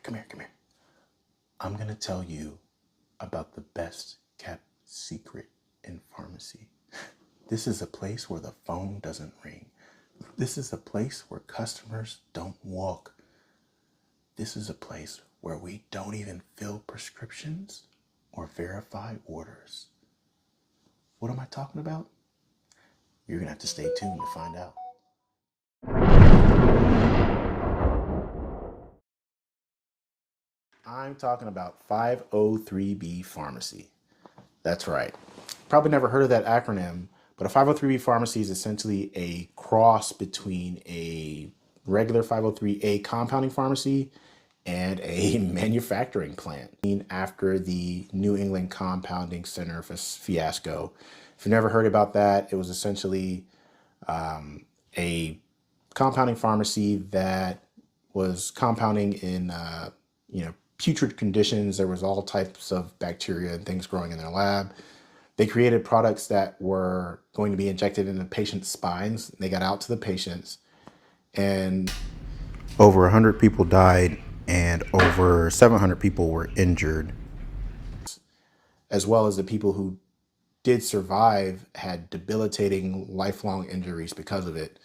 come here. I'm going to tell you about the best kept secret in pharmacy. This is a place where the phone doesn't ring. This is a place where customers don't walk. This is a place where we don't even fill prescriptions or verify orders. What am I talking about? You're going to have to stay tuned to find out. I'm talking about 503B Pharmacy. That's right. Probably never heard of that acronym, but a 503B pharmacy is essentially a cross between a regular 503A compounding pharmacy and a manufacturing plant. After the New England Compounding Center fiasco. If you've never heard about that, it was essentially a compounding pharmacy that was compounding in putrid conditions. There was all types of bacteria and things growing in their lab. They created products that were going to be injected into patients' spines. They got out to the patients, and over 100 people died and over 700 people were injured, as well as the people who did survive had debilitating lifelong injuries because of it.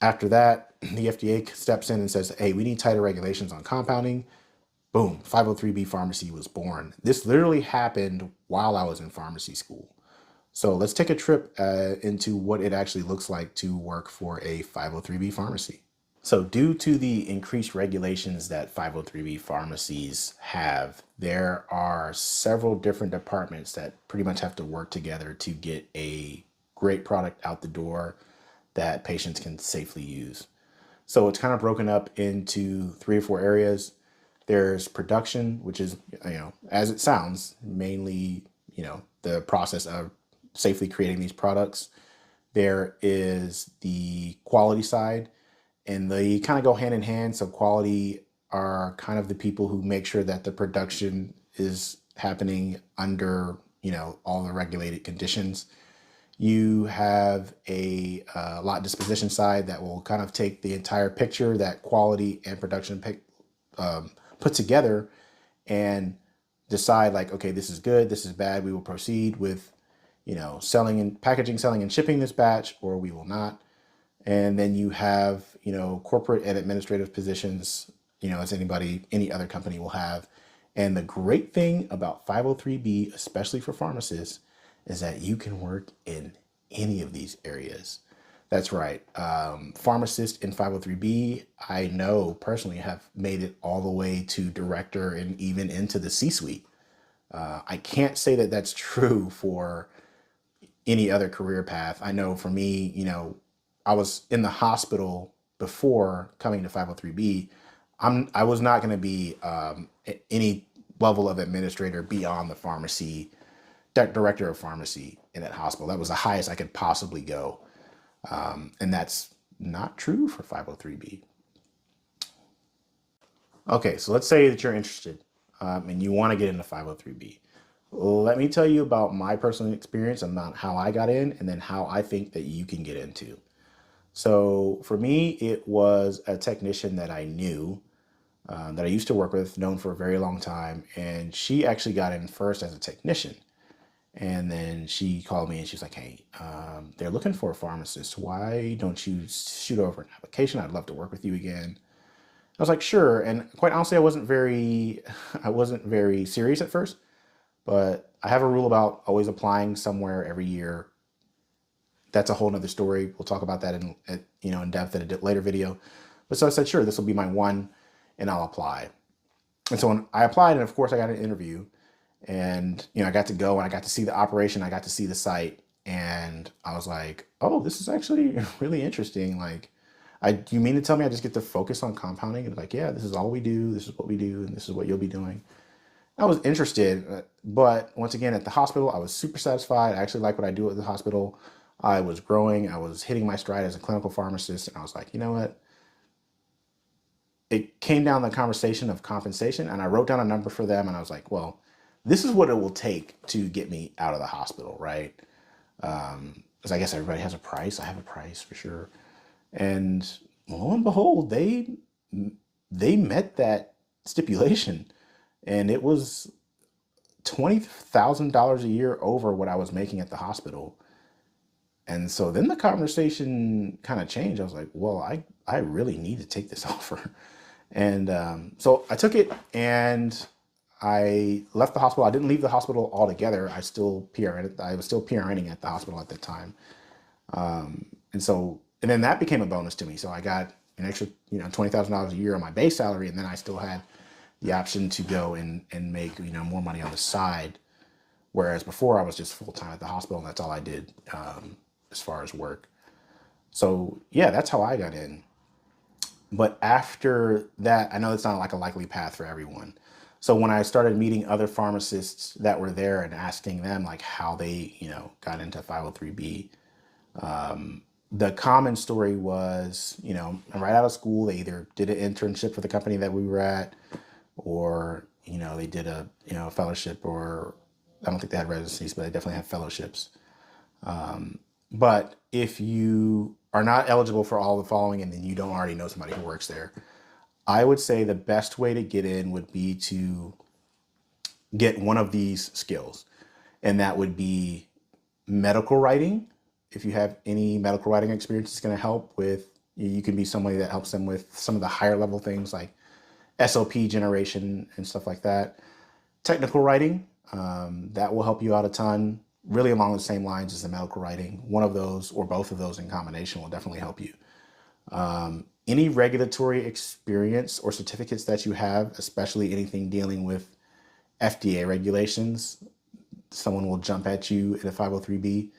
After that, the FDA steps in and says, hey, we need tighter regulations on compounding. Boom, 503B Pharmacy was born. This literally happened while I was in pharmacy school. So let's take a trip into what it actually looks like to work for a 503B pharmacy. So due to the increased regulations that 503B pharmacies have, there are several different departments that pretty much have to work together to get a great product out the door that patients can safely use. So it's kind of broken up into 3 or 4 areas. There's production, which is, as it sounds, mainly, the process of safely creating these products. There is the quality side, and they kind of go hand in hand. So quality are kind of the people who make sure that the production is happening under, all the regulated conditions. You have a lot disposition side that will kind of take the entire picture that quality and production put together and decide like, okay, this is good, this is bad. We will proceed with, selling and packaging, selling and shipping this batch, or we will not. And then you have, corporate and administrative positions, as any other company will have. And the great thing about 503B, especially for pharmacists, is that you can work in any of these areas. That's right. Pharmacists in 503B, I know personally, have made it all the way to director and even into the C-suite. I can't say that that's true for any other career path. I know for me, I was in the hospital before coming to 503B. I was not going to be any level of administrator beyond the pharmacy, director of pharmacy in that hospital. That was the highest I could possibly go. And that's not true for 503B. Okay, so let's say that you're interested and you want to get into 503B. Let me tell you about my personal experience and about how I got in, and then how I think that you can get into. So for me, it was a technician that I knew, that I used to work with, known for a very long time. And she actually got in first as a technician. And then she called me and she was like, hey, they're looking for a pharmacist. Why don't you shoot over an application? I'd love to work with you again. I was like, sure. And quite honestly, I wasn't very serious at first, but I have a rule about always applying somewhere every year. That's a whole nother story. We'll talk about that in depth in a later video. But so I said, sure, this will be my one, and I'll apply. And so when I applied, and of course I got an interview, and I got to go and I got to see the operation, I got to see the site, and I was like, oh, this is actually really interesting. Like, you mean to tell me I just get to focus on compounding? And like, yeah, this is all we do, this is what we do, and this is what you'll be doing. I was interested, but once again, at the hospital, I was super satisfied. I actually like what I do at the hospital. I was growing, I was hitting my stride as a clinical pharmacist, and I was like, you know what? It came down to the conversation of compensation, and I wrote down a number for them, and I was like, well, this is what it will take to get me out of the hospital, right? Because I guess everybody has a price. I have a price for sure. And lo and behold, they met that stipulation, and it was $20,000 a year over what I was making at the hospital. And so then the conversation kind of changed. I was like, well, I really need to take this offer. And so I took it and I left the hospital. I didn't leave the hospital altogether. I was still PRNing at the hospital at the time. And then that became a bonus to me. So I got an extra, $20,000 a year on my base salary. And then I still had the option to go and make, more money on the side. Whereas before I was just full time at the hospital and that's all I did as far as work. So yeah, that's how I got in. But after that, I know it's not like a likely path for everyone. So when I started meeting other pharmacists that were there and asking them like how they, got into 503B, the common story was, right out of school, they either did an internship for the company that we were at, or, they did a fellowship, or I don't think they had residencies, but they definitely had fellowships. But if you are not eligible for all the following and then you don't already know somebody who works there, I would say the best way to get in would be to get one of these skills. And that would be medical writing. If you have any medical writing experience, it's going to help with, you can be somebody that helps them with some of the higher level things like SOP generation and stuff like that. Technical writing, that will help you out a ton, really along the same lines as the medical writing. One of those or both of those in combination will definitely help you. Any regulatory experience or certificates that you have, especially anything dealing with FDA regulations, someone will jump at you in a 503B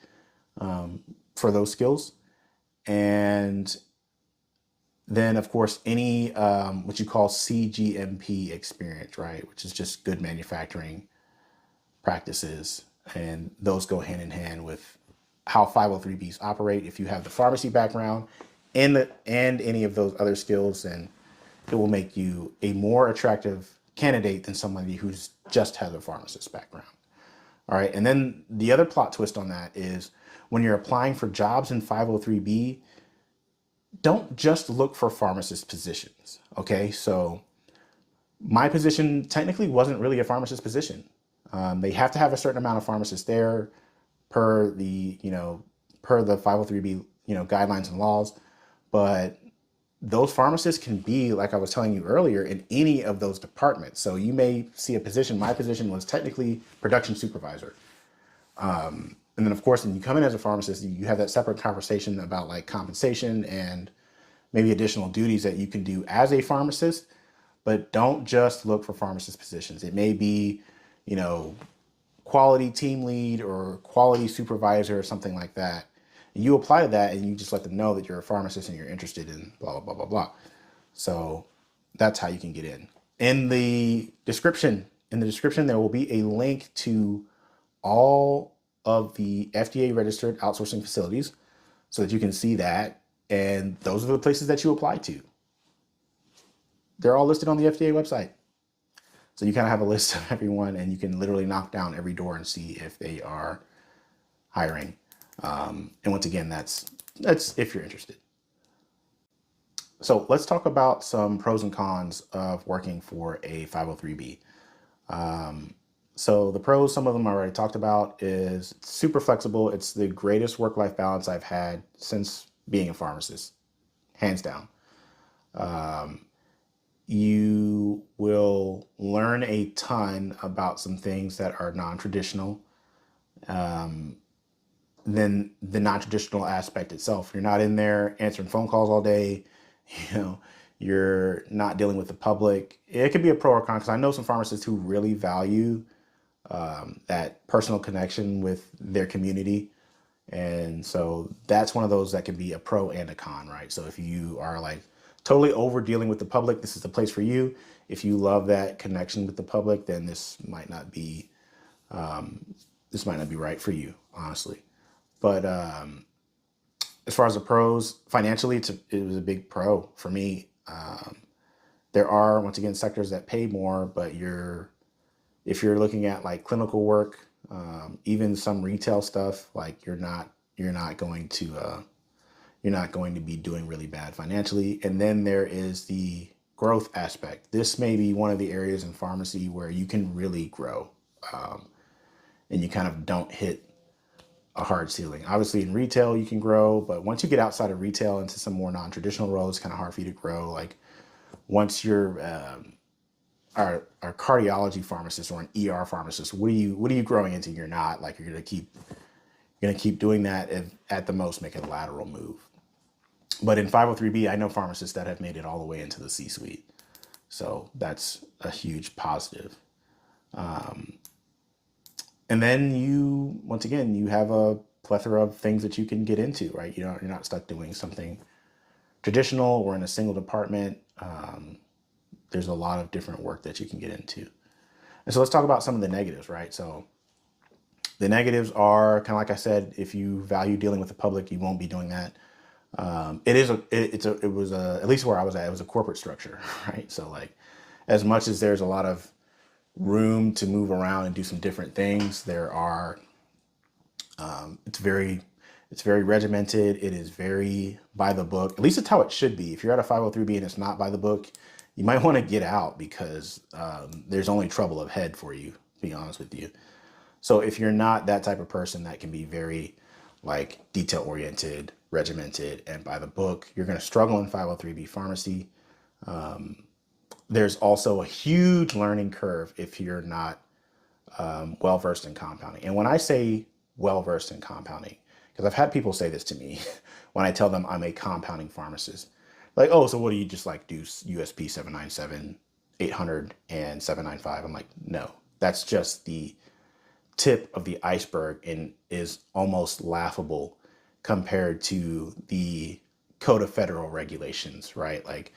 for those skills. And then, of course, any what you call CGMP experience, right? Which is just good manufacturing practices. And those go hand in hand with how 503Bs operate. If you have the pharmacy background and any of those other skills, then it will make you a more attractive candidate than somebody who's just has a pharmacist background. All right. And then the other plot twist on that is when you're applying for jobs in 503B, don't just look for pharmacist positions. Okay. So my position technically wasn't really a pharmacist position. They have to have a certain amount of pharmacists there per the 503B, guidelines and laws. But those pharmacists can be, like I was telling you earlier, in any of those departments. So you may see a position. My position was technically production supervisor. And then, of course, when you come in as a pharmacist, you have that separate conversation about like compensation and maybe additional duties that you can do as a pharmacist. But don't just look for pharmacist positions. It may be, quality team lead or quality supervisor or something like that. And you apply to that and you just let them know that you're a pharmacist and you're interested in blah, blah, blah, blah, blah. So that's how you can get in. In the description, there will be a link to all of the FDA registered outsourcing facilities so that you can see that. And those are the places that you apply to. They're all listed on the FDA website. So you kind of have a list of everyone and you can literally knock down every door and see if they are hiring. And once again, that's if you're interested. So let's talk about some pros and cons of working for a 503B. So the pros, some of them I already talked about, is it's super flexible. It's the greatest work-life balance I've had since being a pharmacist, hands down. You will learn a ton about some things that are non-traditional. Then the non-traditional aspect itself, you're not in there answering phone calls all day. You're not dealing with the public. It could be a pro or con, because I know some pharmacists who really value that personal connection with their community. And so that's one of those that can be a pro and a con, right? So if you are like totally over dealing with the public, this is the place for you. If you love that connection with the public, then this might not be right for you, honestly. But as far as the pros, financially, it was a big pro for me. There are, once again, sectors that pay more, but if you're looking at like clinical work, even some retail stuff, like you're not going to be doing really bad financially. And then there is the growth aspect, this may be one of the areas in pharmacy where you can really grow, and you kind of don't hit a hard ceiling. Obviously in retail you can grow, but once you get outside of retail into some more non-traditional roles, it's kind of hard for you to grow. Like once you're our cardiology pharmacist or an ER pharmacist, what are you growing into? You're not. Like you're gonna keep doing that and at the most make a lateral move. But in 503B, I know pharmacists that have made it all the way into the C-suite. So that's a huge positive. And then once again, you have a plethora of things that you can get into, right? You're not stuck doing something traditional or in a single department. There's a lot of different work that you can get into. And so let's talk about some of the negatives, right? So the negatives are kind of like I said, if you value dealing with the public, you won't be doing that. It was at least where I was at, it was a corporate structure, right? So like, as much as there's a lot of room to move around and do some different things, it's very regimented. It is very by the book. At least it's how it should be. If you're at a 503B and it's not by the book, you might want to get out because there's only trouble ahead for you, to be honest with you. So if you're not that type of person that can be very like detail oriented, regimented, and by the book, you're going to struggle in 503B pharmacy. There's also a huge learning curve if you're not well-versed in compounding. And when I say well-versed in compounding, because I've had people say this to me when I tell them I'm a compounding pharmacist, like, oh, so what do you just like do USP 797, 800, and 795? I'm like, no, that's just the tip of the iceberg and is almost laughable compared to the Code of Federal Regulations, right? Like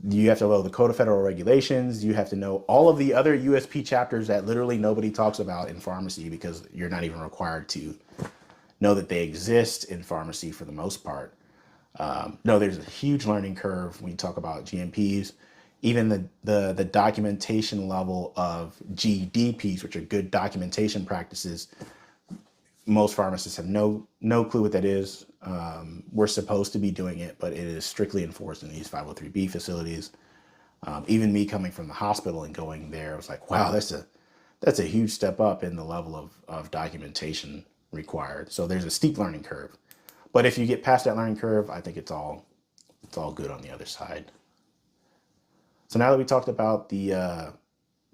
you have to know the Code of Federal Regulations. You have to know all of the other USP chapters that literally nobody talks about in pharmacy because you're not even required to know that they exist in pharmacy for the most part. No, there's a huge learning curve when you talk about GMPs. Even the documentation level of GDPs, which are good documentation practices, most pharmacists have no clue what that is. We're supposed to be doing it, but it is strictly enforced in these 503B facilities. Even me coming from the hospital and going there, I was like, wow, that's a huge step up in the level of documentation required. So there's a steep learning curve. But if you get past that learning curve, I think it's all good on the other side. So now that we talked about the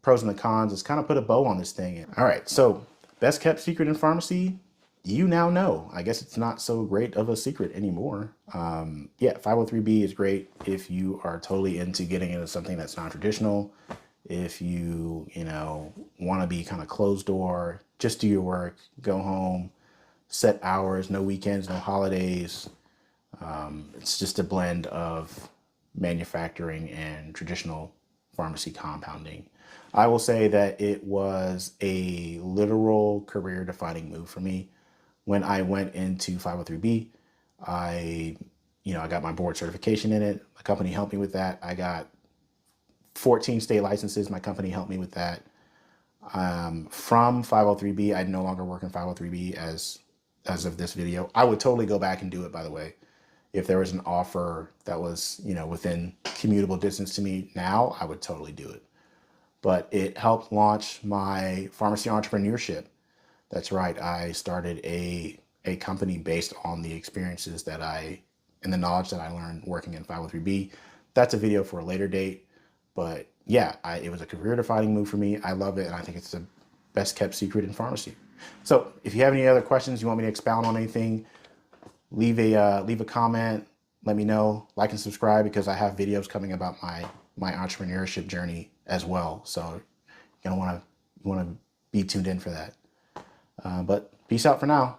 pros and the cons, let's kind of put a bow on this thing. All right, so best kept secret in pharmacy, you now know. I guess it's not so great of a secret anymore. Yeah, 503B is great if you are totally into getting into something that's non-traditional. If you want to be kind of closed door, just do your work, go home, set hours, no weekends, no holidays. It's just a blend of manufacturing and traditional pharmacy compounding. I will say that it was a literal career defining move for me. When I went into 503B, I got my board certification in it. My company helped me with that. I got 14 state licenses. My company helped me with that. From 503B, I no longer work in 503B as of this video. I would totally go back and do it, by the way. If there was an offer that was, within commutable distance to me now, I would totally do it. But it helped launch my pharmacy entrepreneurship. That's right. I started a company based on the experiences and the knowledge that I learned working in 503B. That's a video for a later date. But yeah, it was a career defining move for me. I love it. And I think it's the best kept secret in pharmacy. So if you have any other questions, you want me to expound on anything, leave a comment, let me know, like and subscribe, because I have videos coming about my entrepreneurship journey as well. So you're gonna want to be tuned in for that. But peace out for now.